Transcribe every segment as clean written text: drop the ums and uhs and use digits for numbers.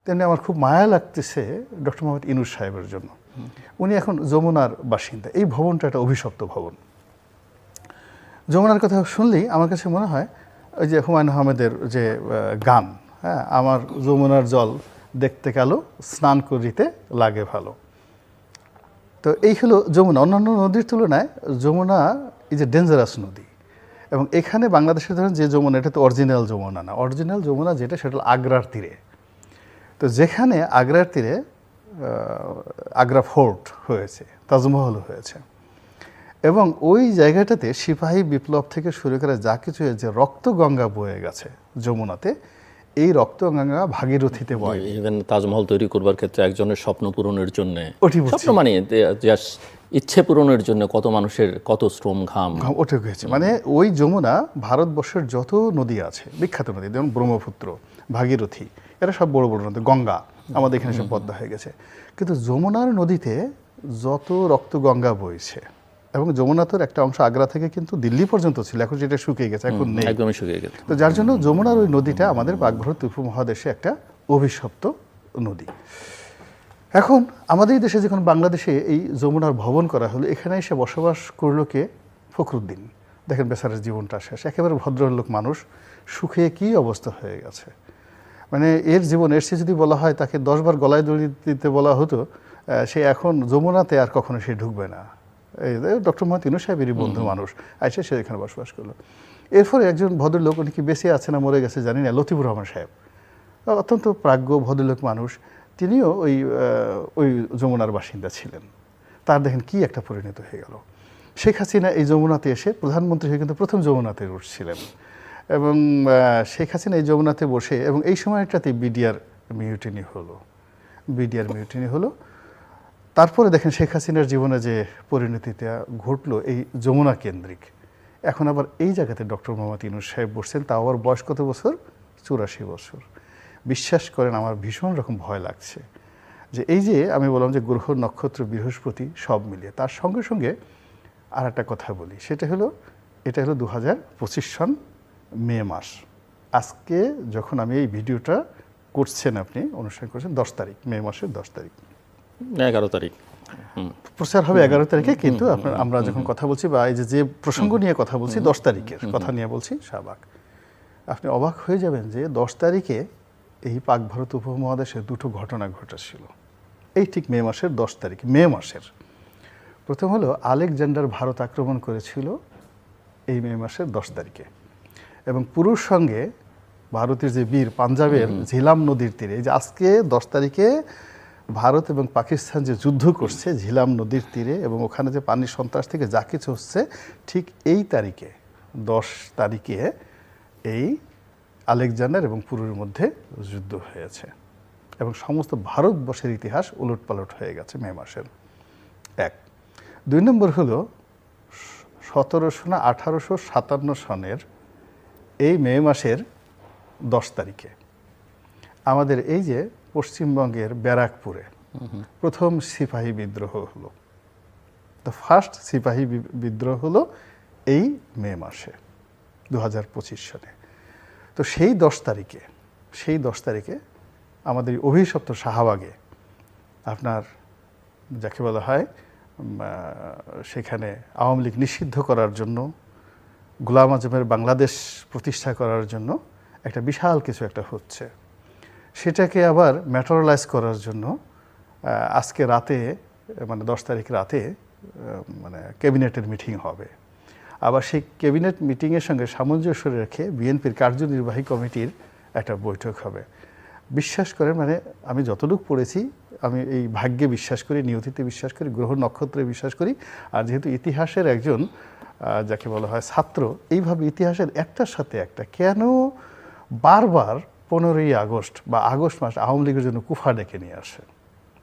তেমনি আমার খুব মায়া লাগতেছে ডক্টর মোহাম্মদ ইউনূস সাহেবের জন্য। উনি এখন যমুনার বাসিন্দা। এই ভবনটা একটা অভিশপ্ত ভবন। যমুনার কথা শুনলেই আমার কাছে মনে হয় ওই যে হুমায়ুন আহমেদের যে গান, হ্যাঁ, আমার যমুনার জল দেখতে কালো, স্নান করিতে লাগে ভালো। তো এই হলো যমুনা। অন্যান্য নদীর তুলনায় যমুনা ইজ এ ডেঞ্জারাস নদী। এবং এখানে বাংলাদেশে ধরেন যে যমুনা, এটা তো অরিজিনাল যমুনা না। অরিজিনাল যমুনা যেটা, সেটা হলো আগ্রার তীরে। তো যেখানে আগ্রার তীরে আগ্রা ফোর্ট হয়েছে, তাজমহল হয়েছে, এবং ওই জায়গাটাতে সিপাহী বিপ্লব থেকে শুরু করে যা কিছু যে রক্তগঙ্গা বয়ে গেছে যমুনাতে, এই রক্তগঙ্গা ভাগীরথীতে বয়। ইভেন তাজমহল তৈরি করবার ক্ষেত্রে একজনের স্বপ্ন পূরণের জন্য, ওটি স্বপ্ন মানে ইচ্ছে পূরণের জন্য কত মানুষের কত শ্রম ঘাম ওঠে গেছে। মানে ওই যমুনা ভারতবর্ষের যত নদী আছে, বিখ্যাত নদী, যেমন ব্রহ্মপুত্র, ভাগীরথী, এরা সব বড় বড় নদী, গঙ্গা আমাদের এখানে সব পদ্মা হয়ে গেছে। কিন্তু যমুনার নদীতে যত রক্তগঙ্গা বইছে, এবং যমুনা তোর একটা অংশ আগ্রা থেকে কিন্তু দিল্লি পর্যন্ত ছিল, এখন যেটা শুকিয়ে গেছে, এখন নেই, একদমই শুকিয়ে গেছে। তো যার জন্য যমুনার ওই নদীটা আমাদের পাক-ভারত উপমহাদেশে একটা অভিশপ্ত নদী। এখন আমাদের দেশে যখন বাংলাদেশে এই যমুনার ভবন করা হলো, এখানে এসে বসবাস করলো কে? ফখরুদ্দিন। দেখেন বেচারার জীবনটা শেষ, একেবারে ভদ্রলোক মানুষ, সুখে কি অবস্থা হয়ে গেছে। মানে এর জীবন, এর সে যদি বলা হয় তাকে 10 বার গলায় দড়ি দিতে বলা হতো, সে এখন যমুনাতে আর কখনো সে ঢুকবে না। এই ডক্টর মোহাম্মদ ইউনূস সাহেবেরই বন্ধু মানুষ, আইসে সে এখানে বসবাস করলো। এরপরে একজন ভদ্রলোক, উনি কি বেঁচে আছে না মরে গেছে জানি না, লতিফুর রহমান সাহেব, অত্যন্ত প্রাজ্ঞ ভদ্রলোক মানুষ, তিনিও ওই যমুনার বাসিন্দা ছিলেন। তার দেখেন কি একটা পরিণত হয়ে গেল। শেখ হাসিনা এই যমুনাতে এসে প্রধানমন্ত্রী হয়ে কিন্তু প্রথম যমুনাতে উঠছিলেন, এবং শেখ হাসিনা এই যমুনাতে বসে, এবং এই সময়টাতে বিডিআর মিউটিনি হলো। তারপরে দেখেন শেখ হাসিনার জীবনে যে পরিণতিটা ঘটলো এই যমুনা কেন্দ্রিক। এখন আবার এই জায়গাতে ডক্টর মোহাম্মদ ইউনূস সাহেব বসছেন, তাও আবার বয়স কত বছর? 84 বছর। বিশ্বাস করেন আমার ভীষণ রকম ভয় লাগছে যে এই যে আমি বললাম যে গ্রহ নক্ষত্র বৃহস্পতি সব মিলিয়ে, তার সঙ্গে সঙ্গে আর একটা কথা বলি, সেটা হলো এটা হলো 2025 সন মে মাস। আজকে যখন আমি এই ভিডিওটা করছেন, আপনি অনুষ্ঠান করছেন 10 তারিখ, মে মাসের 10 তারিখ, 11 তারিখ প্রচার হবে 11 তারিখে, কিন্তু আমরা যখন কথা বলছি বা এই যে প্রসঙ্গ নিয়ে কথা বলছি 10 তারিখের কথা নিয়ে বলছি, শাহবাগ, আপনি অবাক হয়ে যাবেন যে 10 তারিখে এই পাক ভারত উপমহাদেশে দুটো ঘটনা ঘটেছিল। এই ঠিক মে মাসের 10 তারিখ, মে মাসের। প্রথম হলো আলেকজান্ডার ভারত আক্রমণ করেছিল এই মে মাসের 10 তারিখে, এবং পুরুষ সঙ্গে ভারতের যে বীর, পাঞ্জাবের ঝিলাম নদীর তীরে, এই যে আজকে 10 তারিখে ভারত এবং পাকিস্তান যে যুদ্ধ করছে ঝিলাম নদীর তীরে, এবং ওখানে যে পানির সন্ত্রাস থেকে যা কিছু হচ্ছে, ঠিক এই তারিখে 10 তারিখে এই আলেকজান্ডার এবং পুরুর মধ্যে যুদ্ধ হয়েছে, এবং সমস্ত ভারতবর্ষের ইতিহাস উলটপালট হয়ে গেছে মে মাসের। 1 2 নম্বর হলো 1700 না 1857 সনের এই মে মাসের 10 তারিখে আমাদের এই যে পশ্চিমবঙ্গের ব্যারাকপুরে প্রথম সিপাহী বিদ্রোহ হলো। দ্য ফার্স্ট সিপাহী বিদ্রোহ হলো এই মে মাসে 2025 সালে। তো সেই 10 তারিখে আমাদের অভিশপ্ত শাহবাগে, আপনার যাকে বলা হয় সেখানে আওয়ামী লীগ নিষিদ্ধ করার জন্য, গোলাম আজমের বাংলাদেশ প্রতিষ্ঠা করার জন্য একটা বিশাল কিছু একটা হচ্ছে। সেটাকে আবার ম্যাটেরিয়ালাইজ করার জন্য আজকে রাতে, মানে 10 তারিখ রাতে, মানে ক্যাবিনেটের মিটিং হবে। আবার সেই ক্যাবিনেট মিটিংয়ের সঙ্গে সামঞ্জস্য রেখে বিএনপির কার্যনির্বাহী কমিটির একটা বৈঠক হবে। বিশ্বাস করেন, মানে আমি যতটুকু পড়েছি, আমি এই ভাগ্যে বিশ্বাস করি, নিয়তিতে বিশ্বাস করি, গ্রহ নক্ষত্রে বিশ্বাস করি, আর যেহেতু ইতিহাসের একজন যাকে বলা হয় ছাত্র, এইভাবে ইতিহাসের একটার সাথে একটা কেন বারবার 15ই আগস্ট বা আগস্ট মাস আওয়ামী লীগের জন্য কুফা ডেকে নিয়ে আসে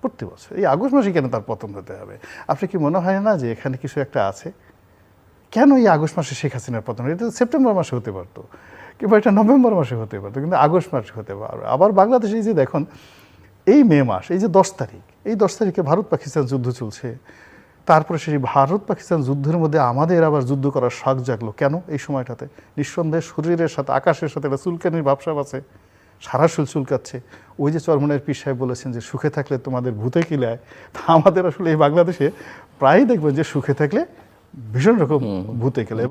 প্রতি বছর। এই আগস্ট মাসে কেন তার পতন হতে হবে? আপনি কি মনে হয় না যে এখানে কিছু একটা আছে? কেন এই আগস্ট মাসে শেখ হাসিনার পতন? এটা সেপ্টেম্বর মাসে হতে পারতো, কিংবা এটা নভেম্বর মাসে হতে পারতো, কিন্তু আগস্ট মাসে হতে পারবে। আবার বাংলাদেশে এই যে দেখুন এই মে মাস, এই যে 10 তারিখ, এই 10 তারিখে ভারত পাকিস্তান যুদ্ধ চলছে। তারপরে সেই ভারত পাকিস্তান যুদ্ধের মধ্যে আমাদের আবার যুদ্ধ করার শখ জাগলো কেন এই সময়টাতে? নিঃসন্দেহে শরীরের সাথে, আকাশের সাথে একটা চুলকানির ভাবসাব আছে, সারা শরীর চুলকাচ্ছে। ওই যে চরমনের পীর সাহেব বলেছেন যে সুখে থাকলে তোমাদের ভূতে কিলায়, তা আমাদের আসলে এই বাংলাদেশে প্রায়ই দেখবেন যে সুখে থাকলে ভীষণ রকম ভূতে কিলায়।